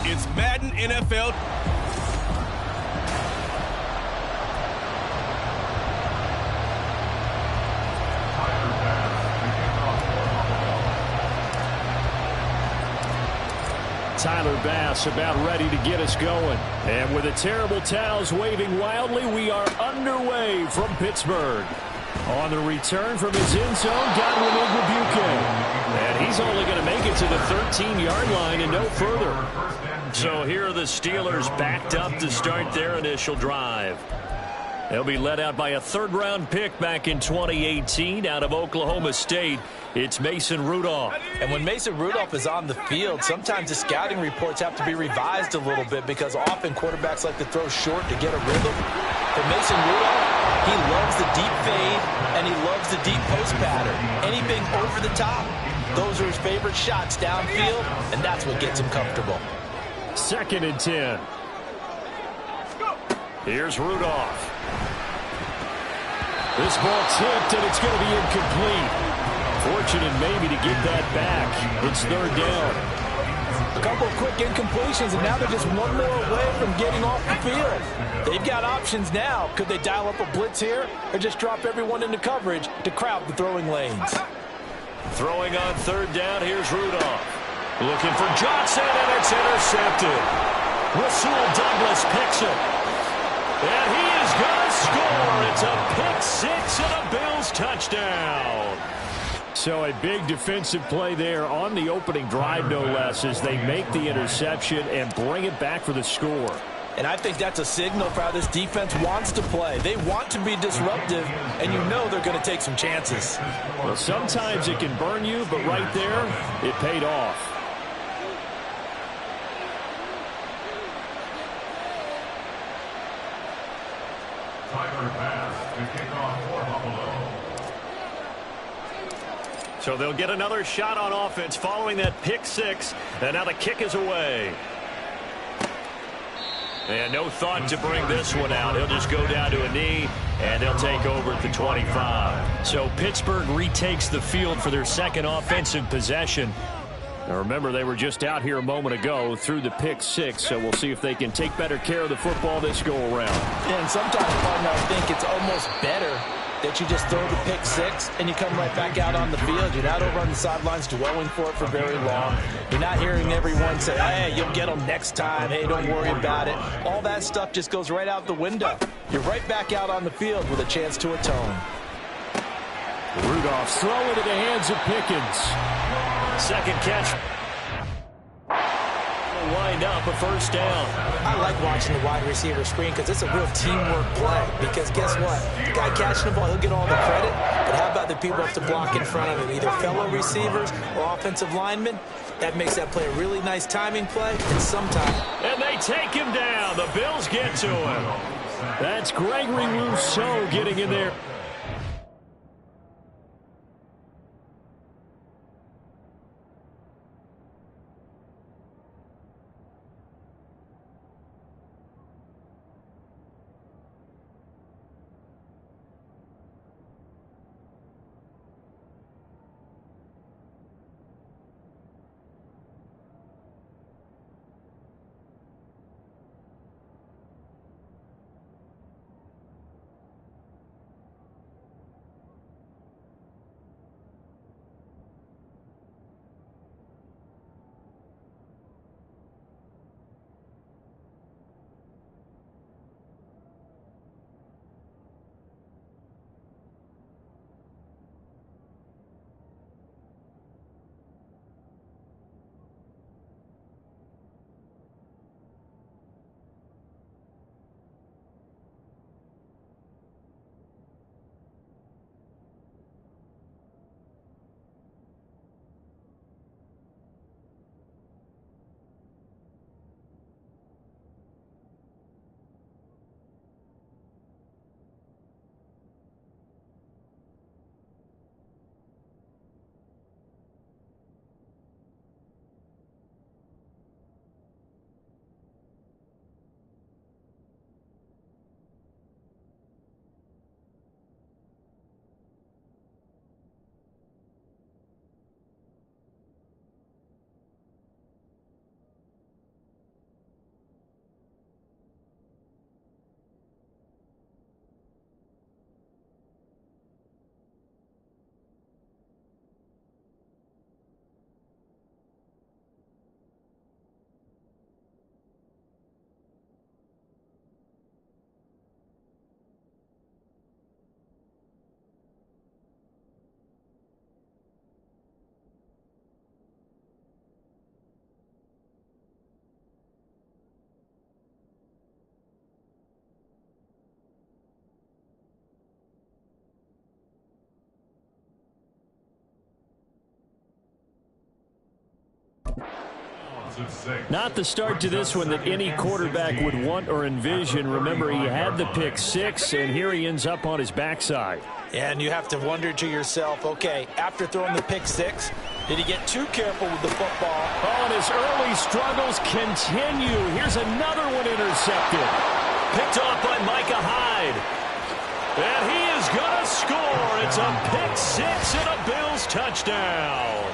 It's Madden NFL. Tyler Bass about ready to get us going. And with the terrible towels waving wildly, we are underway from Pittsburgh. On the return from his end zone, Godwin Igwebuike. And he's only going to make it to the 13-yard line and no further. So here are the Steelers backed up to start their initial drive. They'll be led out by a third-round pick back in 2018 out of Oklahoma State. It's Mason Rudolph. And when Mason Rudolph is on the field, sometimes the scouting reports have to be revised a little bit because often quarterbacks like to throw short to get a rhythm. For Mason Rudolph, he loves the deep fade and he loves the deep post pattern. Anything over the top, those are his favorite shots downfield, and that's what gets him comfortable. 2nd and 10. Here's Rudolph. This ball tipped, and it's going to be incomplete. Fortunate maybe to get that back. It's 3rd down. A couple of quick incompletions, and now they're just one more away from getting off the field. They've got options now. Could they dial up a blitz here or just drop everyone into coverage to crowd the throwing lanes? Throwing on 3rd down, here's Rudolph. Looking for Johnson, and it's intercepted. Rasul Douglas picks it. And he is going to score. It's a pick six and a Bills touchdown. So a big defensive play there on the opening drive, no less, as they make the interception and bring it back for the score. And I think that's a signal for how this defense wants to play. They want to be disruptive, and you know they're going to take some chances. Well, sometimes it can burn you, but right there, it paid off. So they'll get another shot on offense following that pick six, and now the kick is away. And no thought to bring this one out. He'll just go down to a knee, and they'll take over at the 25. So Pittsburgh retakes the field for their second offensive possession. Now remember, they were just out here a moment ago through the pick six, so we'll see if they can take better care of the football this go-around. And sometimes, partner, I think it's almost better that you just throw the pick six and you come right back out on the field. You're not over on the sidelines dwelling for it for very long. You're not hearing everyone say, hey, you'll get them next time. Hey, don't worry about it. All that stuff just goes right out the window. You're right back out on the field with a chance to atone. Rudolph's throw into the hands of Pickens. Second catch. Wind up a first down. I like watching the wide receiver screen because it's a real teamwork play. Because guess what? The guy catching the ball, he'll get all the credit. But how about the people who have to block in front of him? Either fellow receivers or offensive linemen. That makes that play a really nice timing play. And sometimes. And they take him down. The Bills get to him. That's Gregory Rousseau getting in there. Not the start to this one that any quarterback would want or envision. Remember, he had the pick six, and here he ends up on his backside. And you have to wonder to yourself, okay, after throwing the pick six, did he get too careful with the football? Oh, and his early struggles continue. Here's another one intercepted. Picked off by Micah Hyde. And he is going to score. It's a pick six and a Bills touchdown.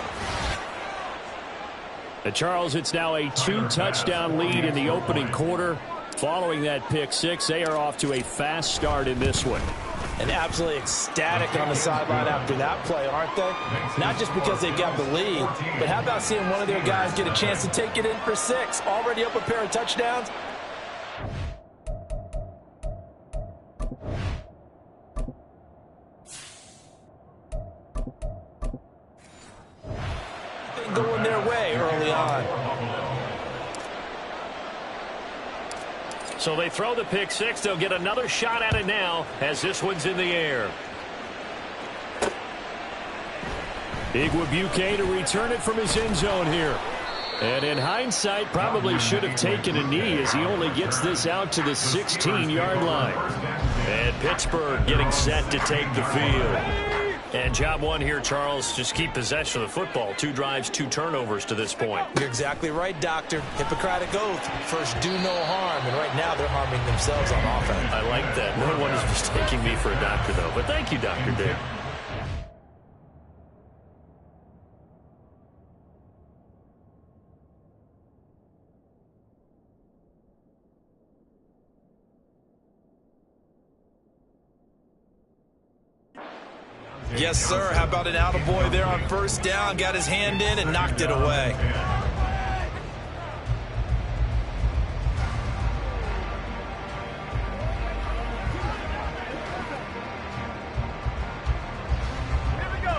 And Charles, it's now a 2-touchdown lead in the opening quarter. Following that pick six, they are off to a fast start in this one. And absolutely ecstatic on the sideline after that play, aren't they? Not just because they got the lead, but how about seeing one of their guys get a chance to take it in for six? Already up a pair of touchdowns. Going their way early on. So they throw the pick six. They'll get another shot at it now as this one's in the air. Igwebuike to return it from his end zone here. And in hindsight, probably should have taken a knee as he only gets this out to the 16-yard line. And Pittsburgh getting set to take the field. And job one here, Charles, just keep possession of the football. 2 drives, 2 turnovers to this point. You're exactly right, Doctor. Hippocratic oath. First, do no harm. And right now, they're harming themselves on offense. I like that. No one is mistaking me for a doctor, though. But thank you, Dr. Dave. Yes, sir. How about an attaboy there on first down? Got his hand in and knocked it away.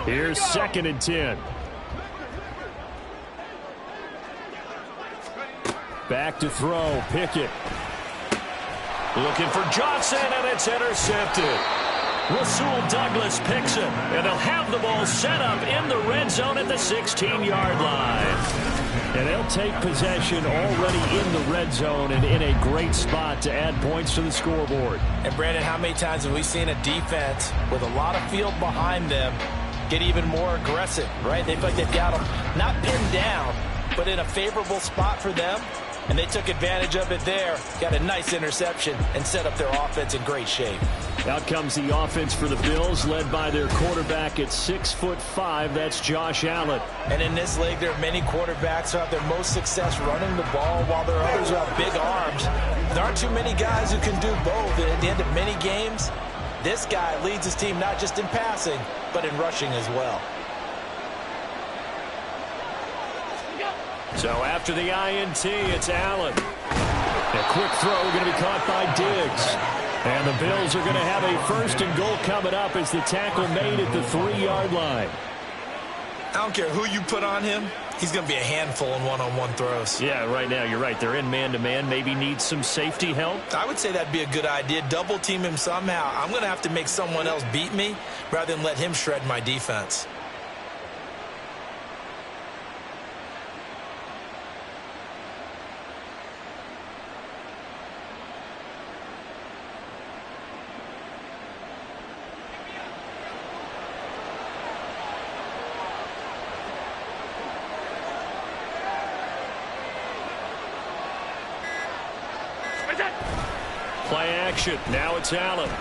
Here's 2nd and 10. Back to throw. Pickett. Looking for Johnson, and it's intercepted. Rasul Douglas picks it, and they'll have the ball set up in the red zone at the 16-yard line. And they'll take possession already in the red zone and in a great spot to add points to the scoreboard. And, Brandon, how many times have we seen a defense with a lot of field behind them get even more aggressive, right? They feel like they've got them not pinned down, but in a favorable spot for them. And they took advantage of it there, got a nice interception, and set up their offense in great shape. Out comes the offense for the Bills, led by their quarterback at 6'5". That's Josh Allen. And in this league, there are many quarterbacks who have their most success running the ball, while there are others who have big arms. There aren't too many guys who can do both. And at the end of many games, this guy leads his team not just in passing, but in rushing as well. So after the INT, it's Allen. A quick throw going to be caught by Diggs. And the Bills are going to have a 1st and goal coming up as the tackle made at the 3-yard line. I don't care who you put on him. He's going to be a handful in one-on-one throws. Yeah, right now, you're right. They're in man-to-man. Maybe need some safety help. I would say that'd be a good idea. Double team him somehow. I'm going to have to make someone else beat me rather than let him shred my defense. Play action. Now it's Allen. And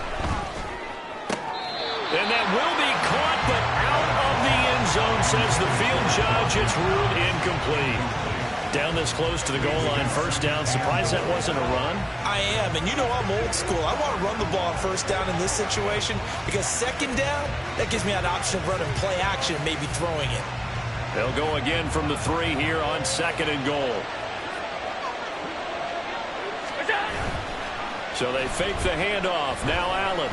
that will be caught, but out of the end zone, says the field judge. It's ruled incomplete. Down this close to the goal line, 1st down. Surprised that wasn't a run? I am, and you know I'm old school. I want to run the ball on 1st down in this situation because 2nd down, that gives me an option of running play action and maybe throwing it. They'll go again from the 3 here on 2nd and goal. So they fake the handoff. Now Allen.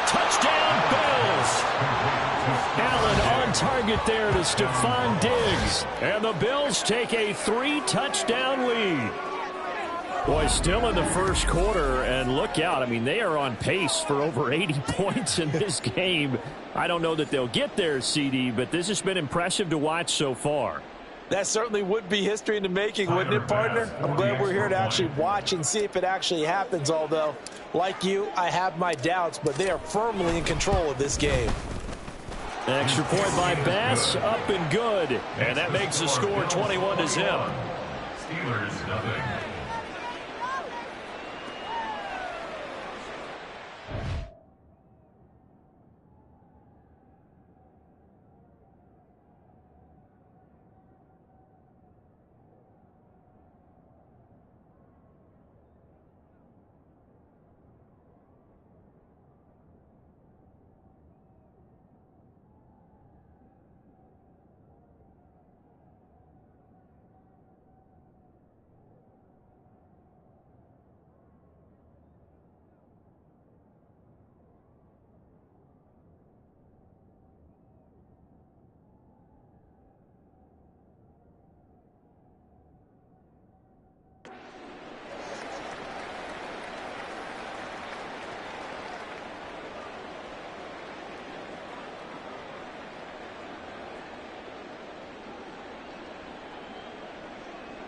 Touchdown, Bills. Allen on target there to Stephon Diggs. And the Bills take a 3-touchdown lead. Boy, still in the 1st quarter, and look out. I mean, they are on pace for over 80 points in this game. I don't know that they'll get there, CD, but this has been impressive to watch so far. That certainly would be history in the making, wouldn't it, partner? I'm glad we're here to actually watch and see if it actually happens, although, like you, I have my doubts, but they are firmly in control of this game. Extra point by Bass, up and good. And that makes the score 21-0. Steelers, nothing.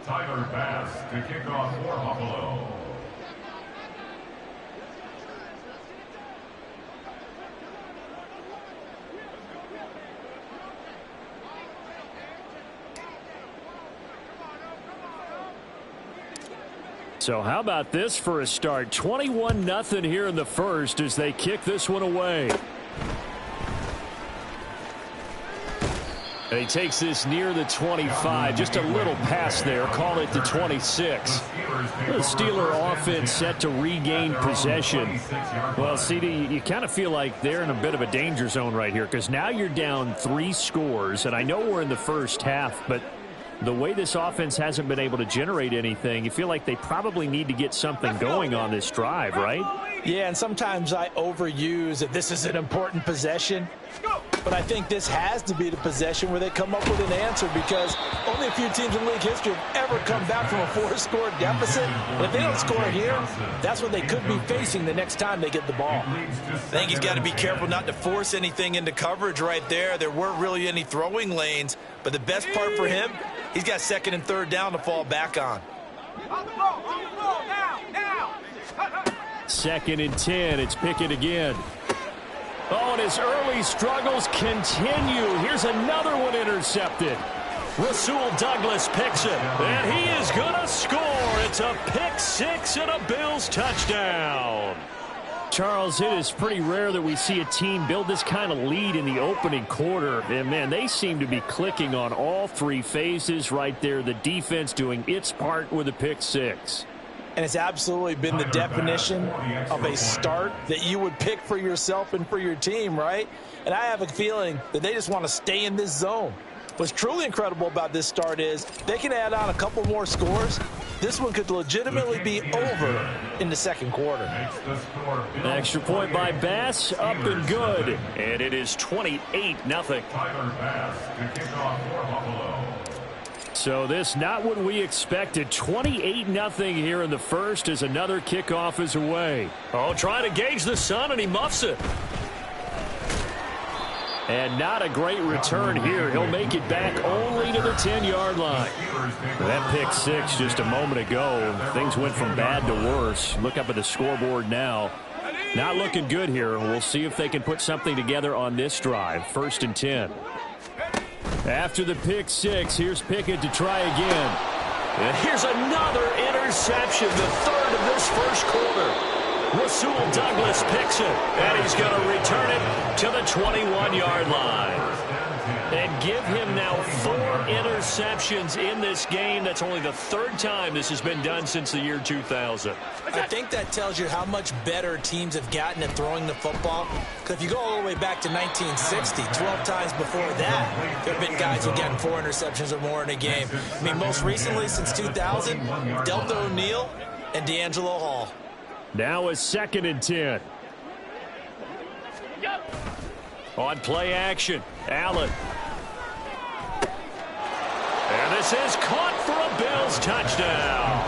Tyler Bass to kick off for Buffalo. So how about this for a start? 21-0 here in the first as they kick this one away. And he takes this near the 25, just a little pass there, call it the 26. The Steeler offense set to regain possession. Well, CD, you kind of feel like they're in a bit of a danger zone right here because now you're down 3 scores, and I know we're in the first half, but the way this offense hasn't been able to generate anything, you feel like they probably need to get something going on this drive, right? Yeah, and sometimes I overuse that this is an important possession. But I think this has to be the possession where they come up with an answer because only a few teams in league history have ever come back from a 4-score deficit. And if they don't score here, that's what they could be facing the next time they get the ball. I think he's got to be careful not to force anything into coverage right there. There weren't really any throwing lanes. But the best part for him, he's got 2nd and 3rd down to fall back on. 2nd and 10. It's Pickett again. Oh, and his early struggles continue. Here's another one intercepted. Rasul Douglas picks it, and he is going to score. It's a pick 6 and a Bills touchdown. Charles, it is pretty rare that we see a team build this kind of lead in the opening quarter. And, man, they seem to be clicking on all 3 phases right there. The defense doing its part with a pick 6. And it's absolutely been the definition of a start that you would pick for yourself and for your team, right? And I have a feeling that they just want to stay in this zone. What's truly incredible about this start is they can add on a couple more scores. This one could legitimately be over in the 2nd quarter. Extra point by Bass, up and good. And it is 28-0. Tyler Bass to kick off for Buffalo. So this not what we expected. 28-0 here in the first as another kickoff is away. Oh, trying to gauge the sun, and he muffs it. And not a great return here. He'll make it back only to the 10-yard line. That pick 6 just a moment ago. Things went from bad to worse. Look up at the scoreboard now. Not looking good here. We'll see if they can put something together on this drive. 1st and 10. After the pick 6, here's Pickett to try again. And here's another interception, the 3rd of this first quarter. Rasul Douglas picks it, and he's going to return it to the 21-yard line. And give him now 4 interceptions in this game. That's only the 3rd time this has been done since the year 2000. I think that tells you how much better teams have gotten at throwing the football. Because if you go all the way back to 1960, 12 times before that, there have been guys who have gotten 4 interceptions or more in a game. I mean, most recently, since 2000, Delta O'Neal and D'Angelo Hall. Now a 2nd and 10. On play action, Allen. And this is caught for a Bills touchdown.